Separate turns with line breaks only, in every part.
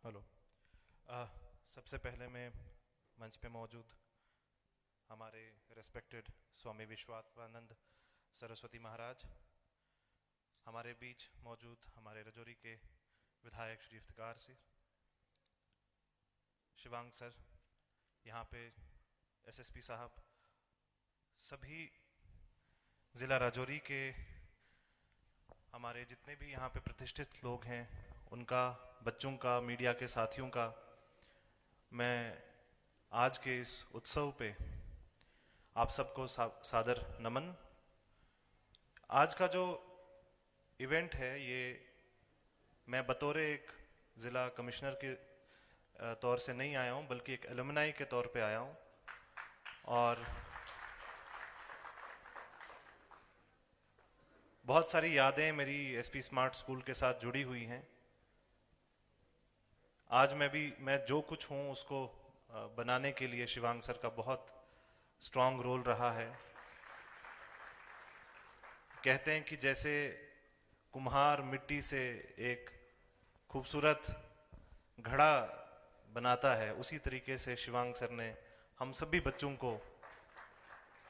Hello. सबसे पहले मैं मंच पे मौजूद हमारे रेस्पेक्टेड स्वामी विश्वात्मानंद सरस्वती महाराज, हमारे बीच मौजूद हमारे रजौरी के विधायक श्री इफ्तिकार सिंह, शिवांग सर, यहाँ पे एसएसपी साहब, सभी ज़िला राजौरी के हमारे जितने भी यहाँ पे प्रतिष्ठित लोग हैं, उनका, बच्चों का, मीडिया के साथियों का मैं आज के इस उत्सव पे आप सबको सादर नमन। आज का जो इवेंट है ये मैं बतौर एक ज़िला कमिश्नर के तौर से नहीं आया हूँ, बल्कि एक एलुमनाई के तौर पे आया हूँ। और बहुत सारी यादें मेरी एसपी स्मार्ट स्कूल के साथ जुड़ी हुई हैं। आज मैं जो कुछ हूँ उसको बनाने के लिए शिवांग सर का बहुत स्ट्रांग रोल रहा है। कहते हैं कि जैसे कुम्हार मिट्टी से एक खूबसूरत घड़ा बनाता है, उसी तरीके से शिवांग सर ने हम सभी बच्चों को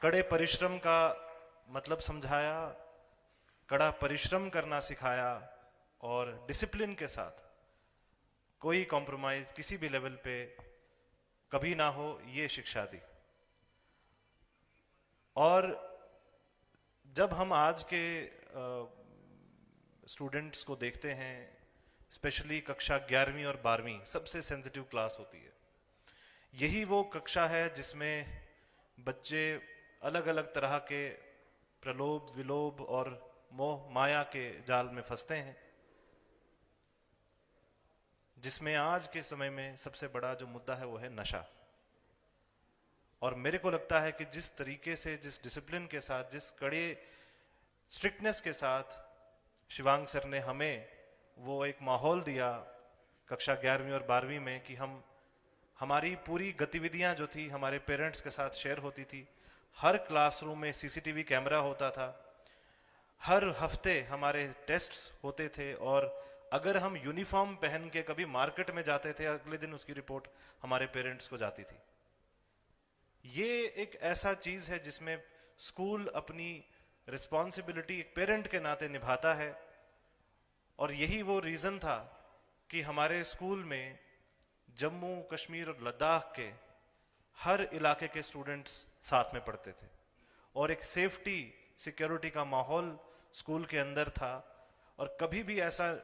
कड़े परिश्रम का मतलब समझाया, कड़ा परिश्रम करना सिखाया और डिसिप्लिन के साथ कोई कॉम्प्रोमाइज किसी भी लेवल पे कभी ना हो, ये शिक्षा दी। और जब हम आज के स्टूडेंट्स को देखते हैं, स्पेशली कक्षा 11वीं और 12वीं सबसे सेंसिटिव क्लास होती है। यही वो कक्षा है जिसमें बच्चे अलग अलग तरह के प्रलोभ, विलोभ और मोह माया के जाल में फंसते हैं, जिसमें आज के समय में सबसे बड़ा जो मुद्दा है वो है नशा। और मेरे को लगता है कि जिस तरीके से, जिस डिसिप्लिन के साथ, जिस कड़े स्ट्रिक्टनेस के साथ शिवांग सर ने हमें वो एक माहौल दिया कक्षा 11वीं और 12वीं में कि हमारी पूरी गतिविधियां जो थी हमारे पेरेंट्स के साथ शेयर होती थी। हर क्लासरूम में सीसीटीवी कैमरा होता था, हर हफ्ते हमारे टेस्ट्स होते थे, और अगर हम यूनिफॉर्म पहन के कभी मार्केट में जाते थे, अगले दिन उसकी रिपोर्ट हमारे पेरेंट्स को जाती थी। ये एक ऐसा चीज है जिसमें स्कूल अपनी रिस्पॉन्सिबिलिटी एक पेरेंट के नाते निभाता है। और यही वो रीजन था कि हमारे स्कूल में जम्मू कश्मीर और लद्दाख के हर इलाके के स्टूडेंट्स साथ में पढ़ते थे, और एक सेफ्टी सिक्योरिटी का माहौल स्कूल के अंदर था। और कभी भी ऐसा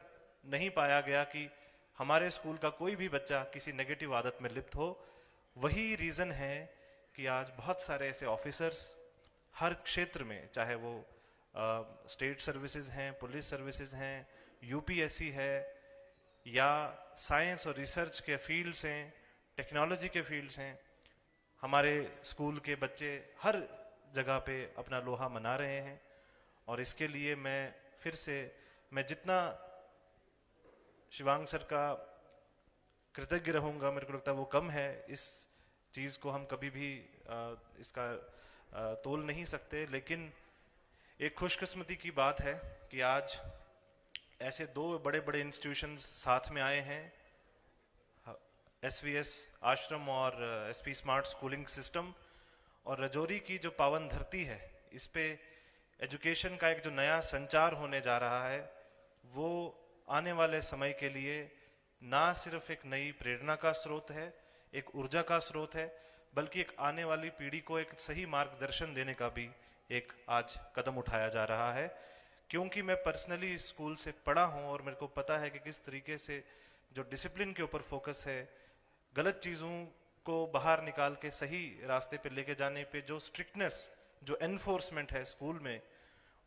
नहीं पाया गया कि हमारे स्कूल का कोई भी बच्चा किसी नेगेटिव आदत में लिप्त हो। वही रीजन है कि आज बहुत सारे ऐसे ऑफिसर्स हर क्षेत्र में, चाहे वो स्टेट सर्विसेज हैं, पुलिस सर्विसेज हैं, यूपीएससी है, या साइंस और रिसर्च के फील्ड्स हैं, टेक्नोलॉजी के फील्ड्स हैं, हमारे स्कूल के बच्चे हर जगह पे अपना लोहा मना रहे हैं। और इसके लिए मैं जितना शिवांग सर का कृतज्ञ रहूंगा, मेरे को लगता है वो कम है। इस चीज को हम कभी भी इसका तोल नहीं सकते। लेकिन एक खुशकिस्मती की बात है कि आज ऐसे दो बड़े बड़े इंस्टीट्यूशंस साथ में आए हैं, एसवीएस आश्रम और एसपी स्मार्ट स्कूलिंग सिस्टम। और रजौरी की जो पावन धरती है, इस पे एजुकेशन का एक जो नया संचार होने जा रहा है, वो आने वाले समय के लिए ना सिर्फ एक नई प्रेरणा का स्रोत है, एक ऊर्जा का स्रोत है, बल्कि एक आने वाली पीढ़ी को एक सही मार्गदर्शन देने का भी एक आज कदम उठाया जा रहा है। क्योंकि मैं पर्सनली स्कूल से पढ़ा हूँ और मेरे को पता है कि किस तरीके से जो डिसिप्लिन के ऊपर फोकस है, गलत चीज़ों को बाहर निकाल के सही रास्ते पे लेके जाने पे जो स्ट्रिक्टनेस, जो एनफोर्समेंट है स्कूल में,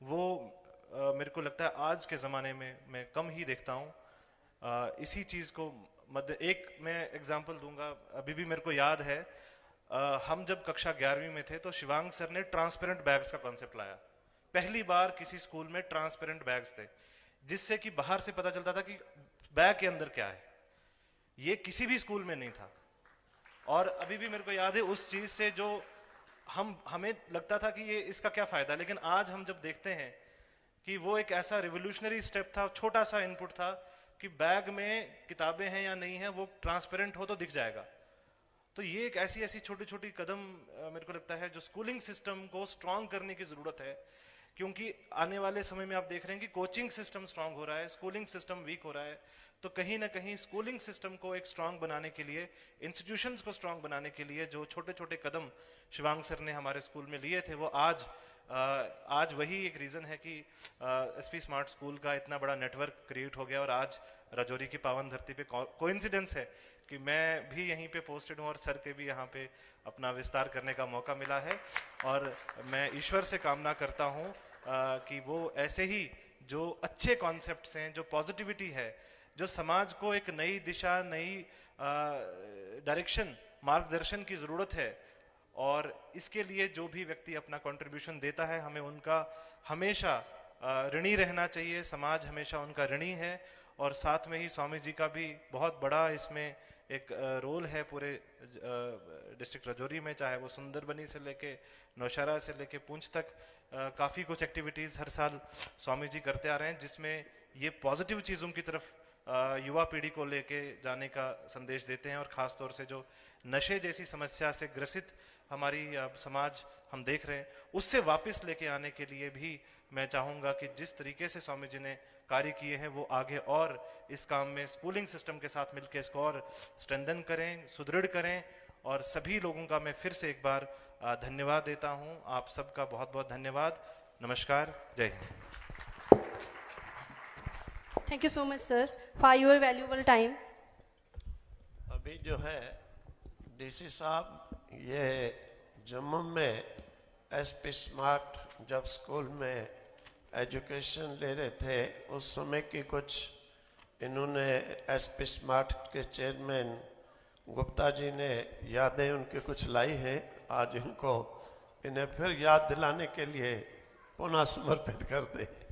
वो मेरे को लगता है आज के ज़माने में मैं कम ही देखता हूँ। इसी चीज़ को एक मैं एग्जांपल दूंगा। अभी भी मेरे को याद है, हम जब कक्षा 11वीं में थे तो शिवांग सर ने ट्रांसपेरेंट बैग्स का कॉन्सेप्ट लाया। पहली बार किसी स्कूल में ट्रांसपेरेंट बैग्स थे, जिससे कि बाहर से पता चलता था कि बैग के अंदर क्या है। ये किसी भी स्कूल में नहीं था। और अभी भी मेरे को याद है उस चीज से जो हमें लगता था कि ये इसका क्या फायदा, लेकिन आज हम जब देखते हैं कि वो एक ऐसा रिवोल्यूशनरी स्टेप था, छोटा सा इनपुट था, कि बैग में किताबें हैं या नहीं है वो ट्रांसपेरेंट हो तो दिख जाएगा। तो ये एक ऐसी ऐसी छोटी छोटी कदम मेरे को लगता है जो स्कूलिंग सिस्टम को स्ट्रांग करने की जरूरत है, क्योंकि आने वाले समय में आप देख रहे हैं कि कोचिंग सिस्टम स्ट्रांग हो रहा है, स्कूलिंग सिस्टम वीक हो रहा है। तो कहीं ना कहीं स्कूलिंग सिस्टम को एक स्ट्रांग बनाने के लिए, इंस्टीट्यूशंस को स्ट्रांग बनाने के लिए जो छोटे छोटे कदम शिवांग सर ने हमारे स्कूल में लिए थे, वो आज वही एक रीज़न है कि एसपी स्मार्ट स्कूल का इतना बड़ा नेटवर्क क्रिएट हो गया और आज राजौरी की पावन धरती पे कोइंसिडेंस है कि मैं भी यहीं पे पोस्टेड हूँ और सर के भी यहाँ पे अपना विस्तार करने का मौका मिला है। और मैं ईश्वर से कामना करता हूँ कि वो ऐसे ही जो अच्छे कॉन्सेप्ट्स हैं, जो पॉजिटिविटी है, जो समाज को एक नई दिशा, नई डायरेक्शन, मार्गदर्शन की ज़रूरत है, और इसके लिए जो भी व्यक्ति अपना कंट्रीब्यूशन देता है हमें उनका हमेशा ऋणी रहना चाहिए। समाज हमेशा उनका ऋणी है। और साथ में ही स्वामी जी का भी बहुत बड़ा इसमें एक रोल है पूरे डिस्ट्रिक्ट राजौरी में, चाहे वो सुंदरबनी से लेके नौशहरा से लेके पुंछ तक काफ़ी कुछ एक्टिविटीज़ हर साल स्वामी जी करते आ रहे हैं, जिसमें ये पॉजिटिव चीज़ों की तरफ युवा पीढ़ी को लेके जाने का संदेश देते हैं। और ख़ास तौर से जो नशे जैसी समस्या से ग्रसित हमारी समाज हम देख रहे हैं, उससे वापस लेके आने के लिए भी मैं चाहूँगा कि जिस तरीके से स्वामी जी ने कार्य किए हैं वो आगे और इस काम में स्कूलिंग सिस्टम के साथ मिलकर इसको और स्ट्रेंथन करें, सुदृढ़ करें। और सभी लोगों का मैं फिर से एक बार धन्यवाद देता हूँ। आप सबका बहुत बहुत धन्यवाद। नमस्कार, जय Hind.
Thank you so much sir for your valuable time.
अभी जो है डीसी साहब, ये जम्मू में एसपी स्मार्ट जब स्कूल में एजुकेशन ले रहे थे उस समय की कुछ इन्होंने एसपी स्मार्ट के चेयरमैन गुप्ता जी ने यादें उनके कुछ लाई हैं। आज इनको इन्हें फिर याद दिलाने के लिए पुनः समर्पित करते हैं।